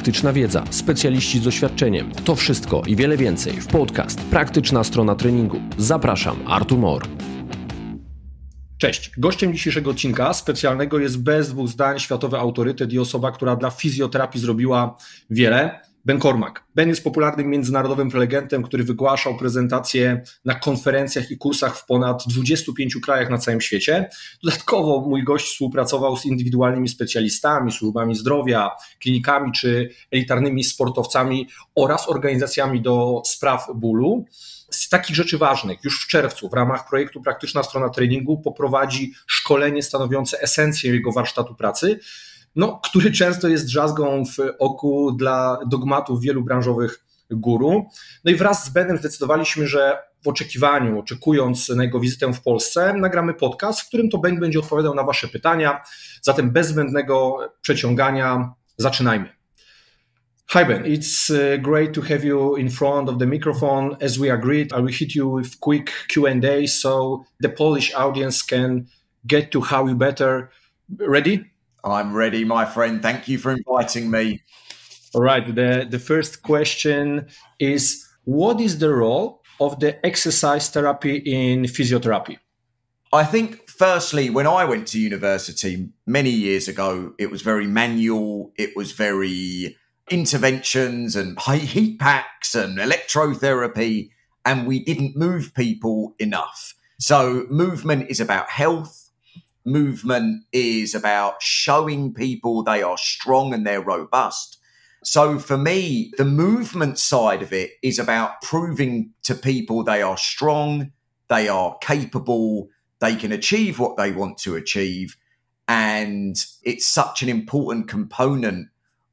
praktyczna wiedza, specjaliści z doświadczeniem. To wszystko i wiele więcej w podcast Praktyczna strona treningu. Zapraszam, Artur Mor. Cześć. Gościem dzisiejszego odcinka specjalnego jest bez dwóch zdań światowy autorytet i osoba, która dla fizjoterapii zrobiła wiele. Ben Cormack. Ben jest popularnym międzynarodowym prelegentem, który wygłaszał prezentacje na konferencjach i kursach w ponad 25 krajach na całym świecie. Dodatkowo mój gość współpracował z indywidualnymi specjalistami, służbami zdrowia, klinikami czy elitarnymi sportowcami oraz organizacjami do spraw bólu. Z takich rzeczy ważnych już w czerwcu w ramach projektu Praktyczna strona treningu poprowadzi szkolenie stanowiące esencję jego warsztatu pracy, który często jest drzazgą w oku dla dogmatów wielu branżowych guru. I wraz z Benem zdecydowaliśmy, że oczekując na jego wizytę w Polsce, nagramy podcast, w którym to Ben będzie odpowiadał na wasze pytania. Zatem bez zbędnego przeciągania zaczynajmy. Hi Ben, it's great to have you in front of the microphone. As we agreed, I will hit you with quick Q&A so the Polish audience can get to how you better. Ready? I'm ready, my friend. Thank you for inviting me. All right. The first question is, what is the role of the exercise therapy in physiotherapy? I think, firstly, when I went to university many years ago, it was very manual. It was very interventions and heat packs and electrotherapy, and we didn't move people enough. So movement is about health. Movement is about showing people they are strong and they're robust. So for me, the movement side of it is about proving to people they are strong, they are capable, they can achieve what they want to achieve. And it's such an important component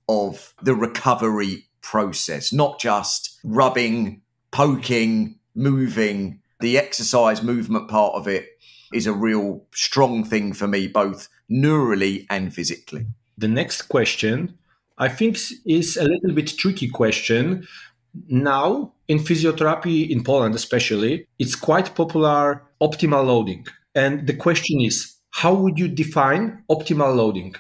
of the recovery process, not just rubbing, poking, moving. The exercise movement part of it is a real strong thing for me, both neurally and physically. The next question, I think, is a little bit tricky question. Now, in physiotherapy, in Poland especially, it's quite popular optimal loading. And the question is, how would you define optimal loading?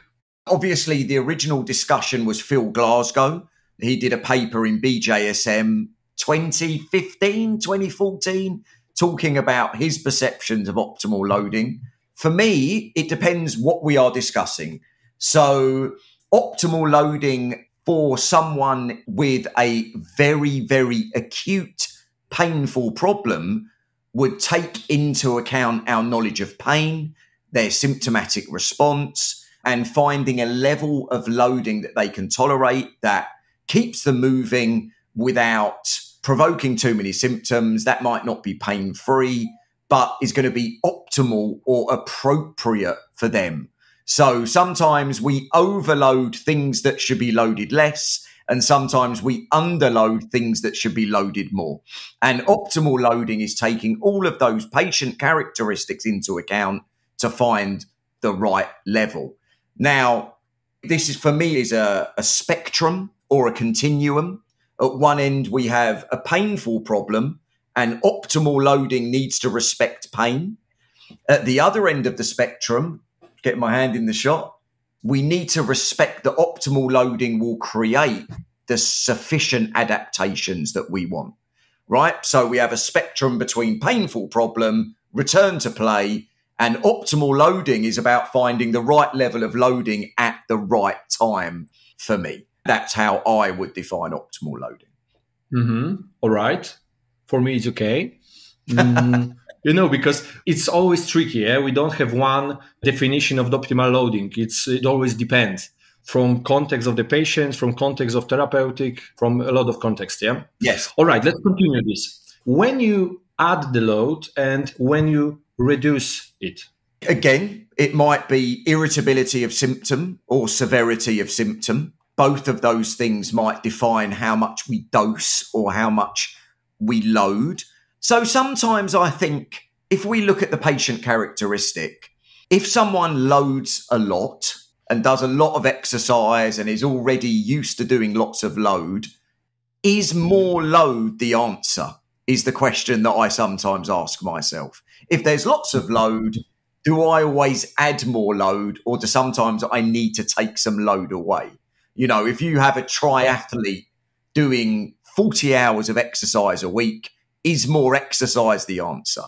Obviously, the original discussion was Phil Glasgow. He did a paper in BJSM 2015, 2014, talking about his perceptions of optimal loading. For me, it depends what we are discussing. So optimal loading for someone with a very, very acute, painful problem would take into account our knowledge of pain, their symptomatic response, and finding a level of loading that they can tolerate that keeps them moving without provoking too many symptoms. That might not be pain-free, but is going to be optimal or appropriate for them. So sometimes we overload things that should be loaded less, and sometimes we underload things that should be loaded more. And optimal loading is taking all of those patient characteristics into account to find the right level. Now, this is, for me, is a spectrum or a continuum. At one end, we have a painful problem, and optimal loading needs to respect pain. At the other end of the spectrum, get my hand in the shot, we need to respect that optimal loading will create the sufficient adaptations that we want, right? So we have a spectrum between painful problem, return to play, and optimal loading is about finding the right level of loading at the right time for me. That's how I would define optimal loading. Mm-hmm. All right. For me, it's okay. Because it's always tricky. Yeah? We don't have one definition of the optimal loading. It always depends from context of the patient, from context of therapeutic, from a lot of context. Yeah. Yes. All right. Let's continue this. When you add the load and when you reduce it. Again, it might be irritability of symptom or severity of symptom. Both of those things might define how much we dose or how much we load. So sometimes I think if we look at the patient characteristic, if someone loads a lot and does a lot of exercise and is already used to doing lots of load, is more load the answer? Is the question that I sometimes ask myself. If there's lots of load, do I always add more load, or do sometimes I need to take some load away? You know, if you have a triathlete doing 40 hours of exercise a week, is more exercise the answer?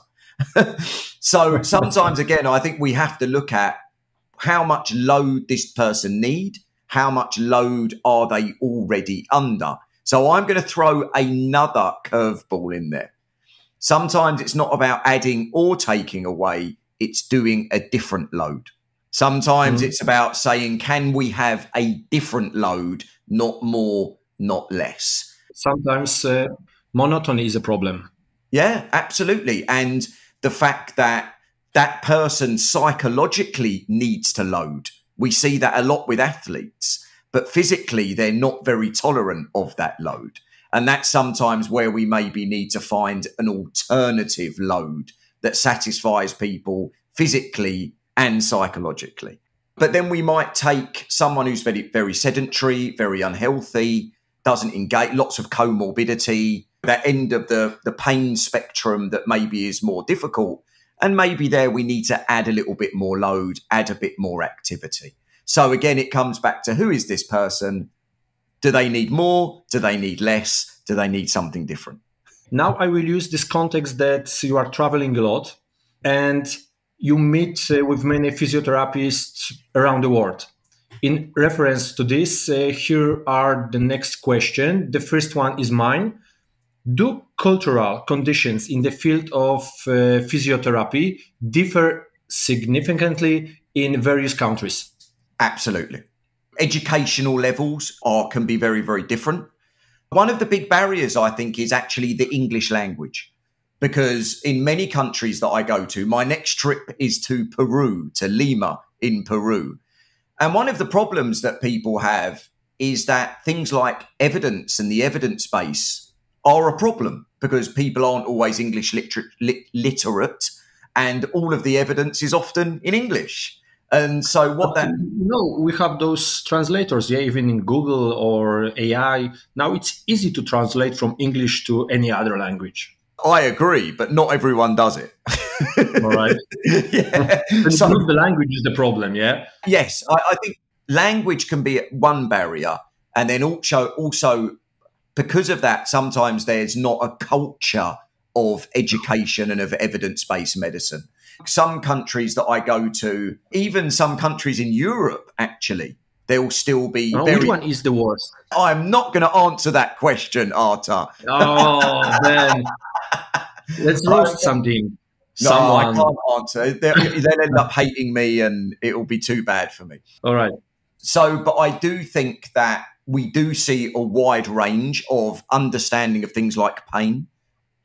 So sometimes, again, I think we have to look at how much load this person need, how much load are they already under. So I'm going to throw another curveball in there. Sometimes it's not about adding or taking away, it's doing a different load. Sometimes it's about saying, can we have a different load, not more, not less? Sometimes monotony is a problem. Yeah, absolutely. And the fact that that person psychologically needs to load. We see that a lot with athletes, but physically they're not very tolerant of that load. And that's sometimes where we maybe need to find an alternative load that satisfies people physically and psychologically. But then we might take someone who's very, very sedentary, very unhealthy, doesn't engage, lots of comorbidity, that end of the pain spectrum that maybe is more difficult. And maybe there we need to add a little bit more load, add a bit more activity. So again, it comes back to who is this person? Do they need more? Do they need less? Do they need something different? Now I will use this context that you are traveling a lot and you meet with many physiotherapists around the world. In reference to this, here are the next question. The first one is mine. Do cultural conditions in the field of physiotherapy differ significantly in various countries? Absolutely. Educational levels can be very, very different. One of the big barriers, I think, is actually the English language. Because in many countries that I go to, my next trip is to Peru, to Lima in Peru. And one of the problems that people have is that things like evidence and the evidence base are a problem because people aren't always English literate and all of the evidence is often in English. And so we have those translators, even in Google or AI. Now it's easy to translate from English to any other language. I agree, but not everyone does it. All right. Yeah. So the language is the problem, yeah? Yes, I think language can be one barrier. And then also because of that, sometimes there's not a culture of education and of evidence-based medicine. Some countries that I go to, even some countries in Europe, actually, there will still be which one is the worst? I'm not going to answer that question, Arta. Oh, Ben. Let's roast something. No, I can't answer. They'll end up hating me and it will be too bad for me. All right. So, but I do think that we do see a wide range of understanding of things like pain.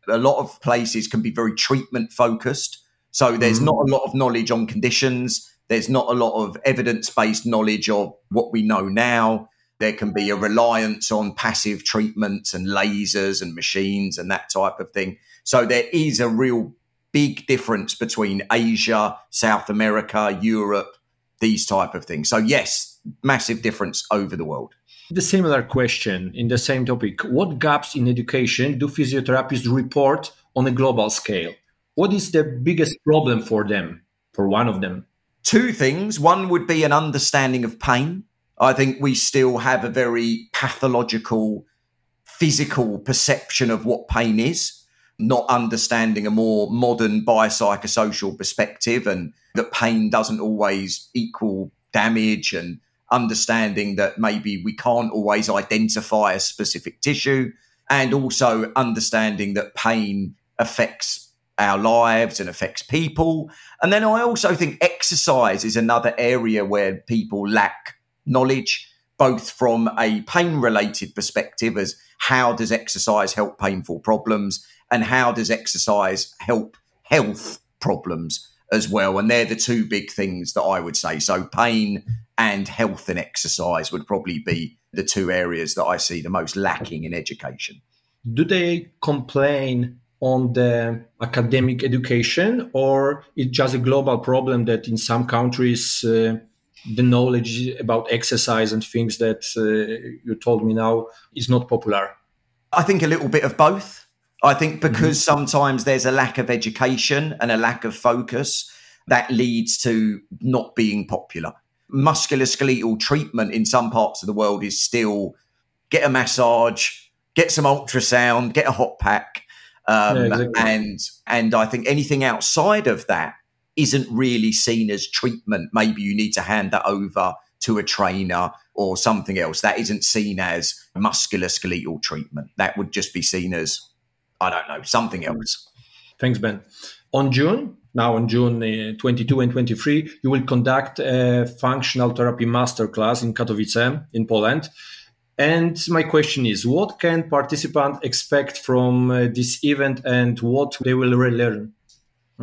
A lot of places can be very treatment focused. So there's not a lot of knowledge on conditions. There's not a lot of evidence-based knowledge of what we know now. There can be a reliance on passive treatments and lasers and machines and that type of thing. So there is a real big difference between Asia, South America, Europe, these type of things. So yes, massive difference over the world. The similar question in the same topic. What gaps in education do physiotherapists report on a global scale? What is the biggest problem for them, for one of them? Two things. One would be an understanding of pain. I think we still have a very pathological, physical perception of what pain is, not understanding a more modern biopsychosocial perspective and that pain doesn't always equal damage and understanding that maybe we can't always identify a specific tissue and also understanding that pain affects our lives and affects people. And then I also think exercise is another area where people lack knowledge, both from a pain-related perspective as how does exercise help painful problems and how does exercise help health problems as well. And they're the two big things that I would say. So pain and health and exercise would probably be the two areas that I see the most lacking in education. Do they complain on the academic education, or it's just a global problem that in some countries the knowledge about exercise and things that you told me now is not popular? I think a little bit of both. I think because sometimes there's a lack of education and a lack of focus that leads to not being popular. musculoskeletal treatment in some parts of the world is still get a massage, get some ultrasound, get a hot pack. Exactly. And I think anything outside of that isn't really seen as treatment. Maybe you need to hand that over to a trainer or something else. That isn't seen as musculoskeletal treatment. That would just be seen as, I don't know, something else. Thanks, Ben. On June 22 and 23, you will conduct a functional therapy masterclass in Katowice, in Poland. And my question is, what can participants expect from this event and what they will relearn?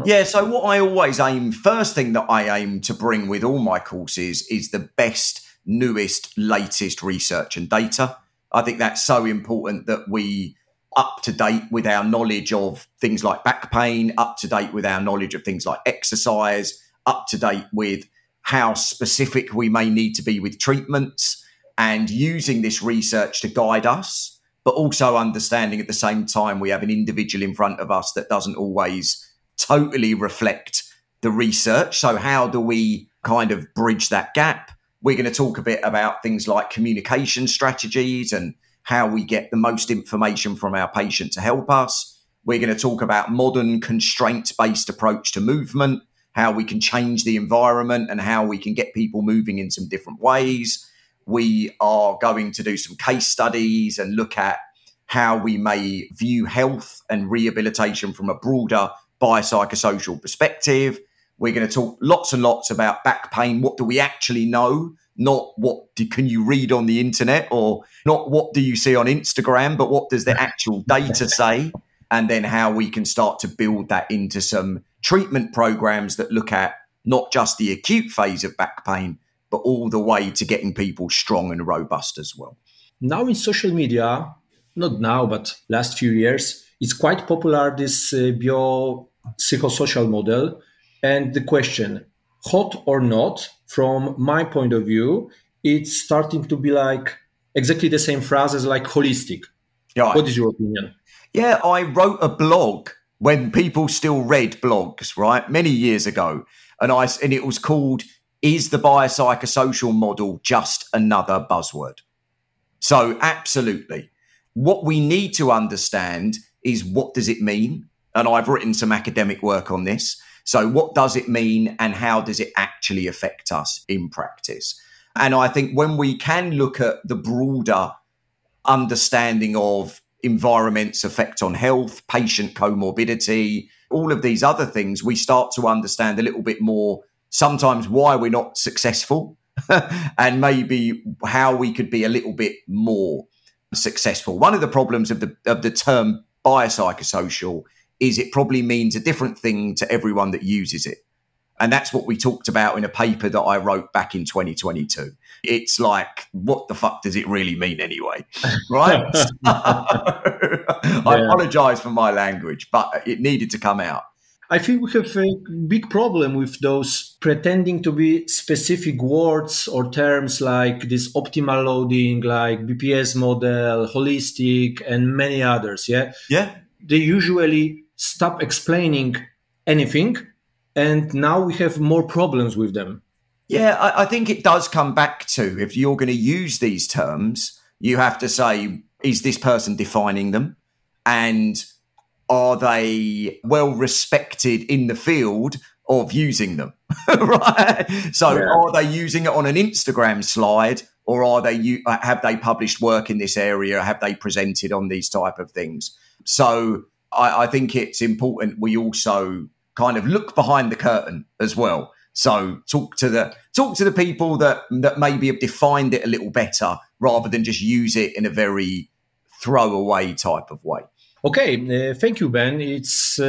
Yeah, so what I always first thing that I aim to bring with all my courses is the best, newest, latest research and data. I think that's so important that we up to date with our knowledge of things like back pain, up to date with our knowledge of things like exercise, up to date with how specific we may need to be with treatments, and using this research to guide us, but also understanding at the same time we have an individual in front of us that doesn't always totally reflect the research. So how do we kind of bridge that gap? We're going to talk a bit about things like communication strategies and how we get the most information from our patient to help us. We're going to talk about modern constraint-based approach to movement, how we can change the environment and how we can get people moving in some different ways. We are going to do some case studies and look at how we may view health and rehabilitation from a broader biopsychosocial perspective. We're going to talk lots and lots about back pain. What do we actually know? Not can you read on the internet, or not what do you see on Instagram, but what does the actual data say? And then how we can start to build that into some treatment programs that look at not just the acute phase of back pain, but all the way to getting people strong and robust as well. Now in social media, not now, but last few years, it's quite popular, this biopsychosocial model. And the question, hot or not, from my point of view, it's starting to be like exactly the same phrases like holistic. Yeah. What is your opinion? Yeah, I wrote a blog when people still read blogs, right? Many years ago. And it was called, Is the Biopsychosocial Model Just Another Buzzword? So absolutely. What we need to understand is, what does it mean? And I've written some academic work on this. So what does it mean and how does it actually affect us in practice? And I think when we can look at the broader understanding of environment's effect on health, patient comorbidity, all of these other things, we start to understand a little bit more sometimes why we're not successful and maybe how we could be a little bit more successful. One of the problems of the term biopsychosocial is it probably means a different thing to everyone that uses it. And that's what we talked about in a paper that I wrote back in 2022. It's like, what the fuck does it really mean anyway? Right? I apologize for my language, but it needed to come out. I think we have a big problem with those pretending to be specific words or terms like this optimal loading, like BPS model, holistic, and many others. Yeah. They usually stop explaining anything, and now we have more problems with them. Yeah, I think it does come back to, if you're going to use these terms, you have to say, is this person defining them? And are they well respected in the field of using them? Right? So are they using it on an Instagram slide, or have they published work in this area? Have they presented on these type of things? So I think it's important we also kind of look behind the curtain as well. So talk to the people that maybe have defined it a little better, rather than just use it in a very throwaway type of way. Okay, thank you, Ben. It's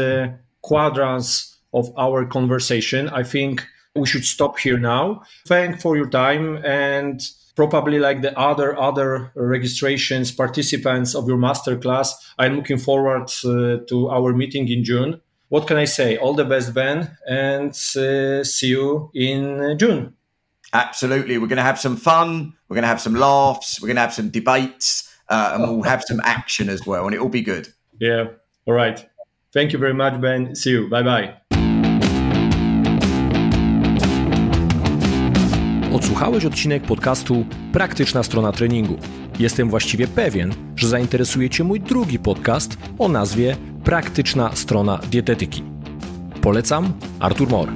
quadrants of our conversation. I think we should stop here now. Thanks for your time, and probably like the other registrations, participants of your masterclass, I'm looking forward to our meeting in June. What can I say? All the best, Ben, and see you in June. Absolutely. We're going to have some fun. We're going to have some laughs. We're going to have some debates, and we'll have some action as well, and it will be good. Yeah. All right. Thank you very much, Ben. See you. Bye-bye. Odsłuchałeś odcinek podcastu Praktyczna strona treningu. Jestem właściwie pewien, że zainteresuje Cię mój drugi podcast o nazwie Praktyczna strona dietetyki. Polecam, Artur Mor.